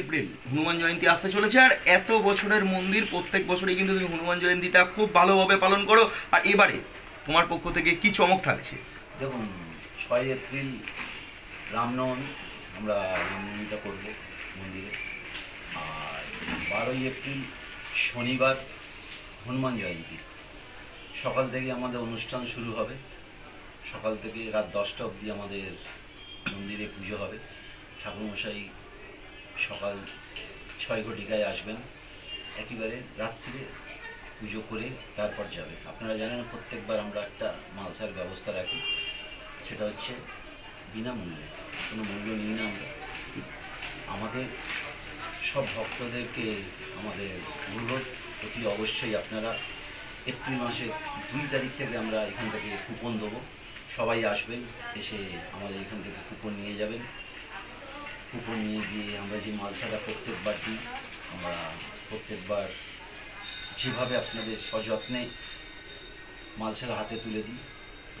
April Hanuman Jayanti আসতে চলেছে, আর এত বছরের মন্দির, প্রত্যেক বছরই কিন্তু তুমি হনুমান জয়ন্তীটা খুব ভালোভাবে পালন করো। আর এবারে তোমার পক্ষ থেকে কি চমক থাকছে? দেখুন, 6 এপ্রিল রামনবমী, আমরা রামনবমীটা করব মন্দিরে। আর 12 এপ্রিল শনিবার হনুমান জয়ন্তী, সকাল থেকে আমাদের অনুষ্ঠান শুরু হবে। সকাল থেকে রাত 10টা অবধি আমাদের মন্দিরে পুজো হবে। ঠাকুরমশাই সকাল 6 ঘটিকায় আসবেন, একেবারে রাত্রিরে পুজো করে তারপর যাবে। আপনারা জানেন প্রত্যেকবার আমরা একটা মালসার ব্যবস্থা রাখি, সেটা হচ্ছে বিনামূল্যে, কোনো মূল্য নিই না আমরা। আমাদের সব ভক্তদেরকে আমাদের অনুরোধ, অতি অবশ্যই আপনারা এপ্রিল মাসের 2 তারিখ থেকে আমরা এখান থেকে কুপন দেবো। সবাই আসবেন, এসে আমাদের এখান থেকে কুপন নিয়ে যাবেন। কুপন নিয়ে গিয়ে আমরা যে মালসাটা প্রত্যেকবার দিই, আমরা প্রত্যেকবার যেভাবে আপনাদের সযত্নে মালসাটা হাতে তুলে দিই,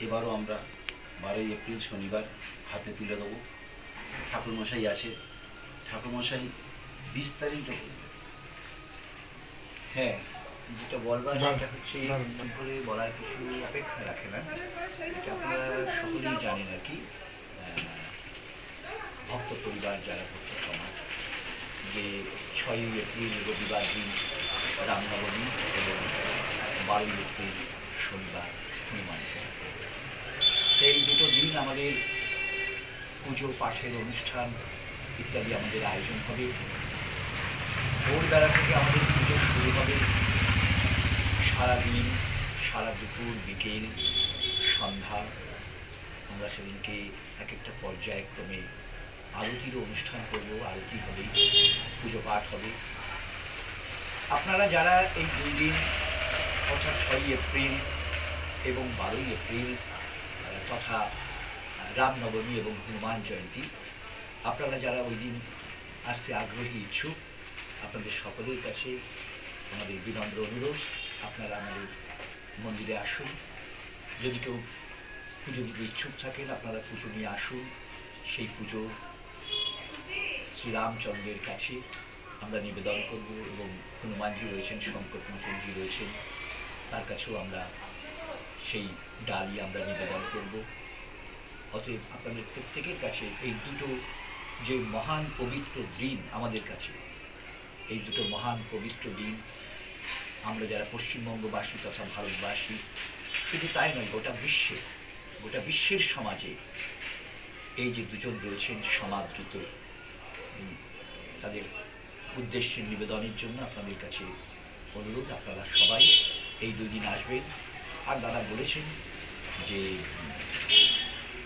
এবারও আমরা 12 এপ্রিল শনিবার হাতে তুলে দেবো। ঠাকুরমশাই আছে, ঠাকুরমশাই বিস্তারিত হ্যাঁ, যেটা বলবার সেটা হচ্ছে করে বলার কিছু অপেক্ষা রাখে না। এটা আপনারা সকলেই জানেন আর কি, ভক্ত পরিবার যারা ভক্ত সমাজ, যে 6 এপ্রিল রবিবার দিন রামনবমী এবং 12 এপ্রিল শনিবার হনুমান জয়ন্তী। এই দুটো দিন আমাদের পুজো পাঠের অনুষ্ঠান ইত্যাদি আমাদের আয়োজন হবে। ভোরবেলা থেকে আমাদের পুজো শুরু হবে, সারাদিন, সারা দুপুর, বিকেল, সন্ধ্যা আমরা সেদিনকে এক একটা পর্যায়ক্রমে আরতিরও অনুষ্ঠান করব। আরতি হবে, পুজো পাঠ হবে। আপনারা যারা এই 2 দিন অর্থাৎ 6 এপ্রিল এবং 12 এপ্রিল তথা রামনবমী এবং হনুমান জয়ন্তী, আপনারা যারা ওই দিন আসতে আগ্রহী ইচ্ছুক, আপনাদের সকলের কাছে আমাদের বিনম্র অনুরোধ, আপনারা আমাদের মন্দিরে আসুন। যদি কেউ পুজো দিতে ইচ্ছুক থাকেন, আপনারা পুজো নিয়ে আসুন। সেই পুজো শ্রীরামচন্দ্রের কাছে আমরা নিবেদন করব, এবং হনুমানজি রয়েছেন, সংকটমোচনজি রয়েছেন, তার কাছেও আমরা সেই ডালি আমরা নিবেদন করব। অতএব আপনাদের প্রত্যেকের কাছে এই দুটো যে মহান পবিত্র দিন আমাদের কাছে, এই দুটো মহান পবিত্র দিন আমরা যারা পশ্চিমবঙ্গবাসী তথা ভারতবাসী, শুধু তাই নয়, গোটা বিশ্বের সমাজে এই যে দুজন রয়েছেন সমাদৃত, তাদের উদ্দেশ্যে নিবেদনের জন্য আপনাদের কাছে অনুরোধ, আপনারা সবাই এই 2 দিন আসবেন। আর দাদা বলেছেন যে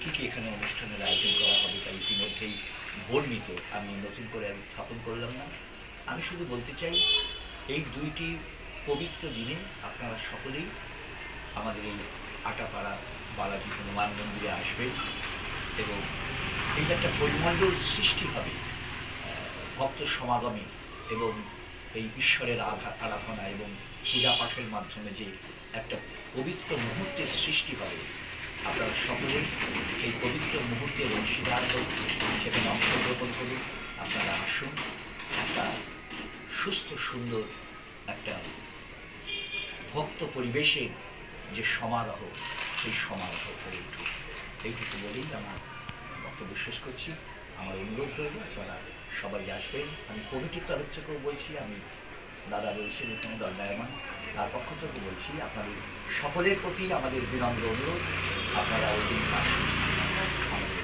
কী এখানে অনুষ্ঠানের আয়োজন করা হবে, তাই ইতিমধ্যেই বর্ণিত, আমি নতুন করে স্থাপন করলাম না। আমি শুধু বলতে চাই, এই 2টি পবিত্র দিনে আপনারা সকলেই আমাদের এই আটাপাড়া বালাজি হনুমান মন্দিরে আসবেন, এবং এই একটা পরিমণ্ডল সৃষ্টি হবে ভক্ত সমাগমে, এবং এই ঈশ্বরের আরাধনা এবং পূজা পাঠের মাধ্যমে যে একটা পবিত্র মুহূর্তের সৃষ্টি হবে। আপনারা সকলেই এই পবিত্র মুহূর্তের অংশীদার হোক, সেখানে অংশগ্রহণ করুন। আপনারা আসুন, একটা সুস্থ সুন্দর একটা ভক্ত পরিবেশের যে সমারোহ, সেই সমারোহ করে উঠুন। এইটুকু বলেই আমার বক্তব্য শেষ করছি। আমার অনুরোধ রইল, আপনারা সবাই আসবেন। আমি কমিটির তরফ থেকেও বলছি, আমি দাদা রয়েছেন এখানে দণ্ডায়মান, তার পক্ষ থেকে বলছি, আপনাদের সকলের প্রতি আমাদের বিনম্র অনুরোধ, আপনারা ওই দিন আসুন আমাদের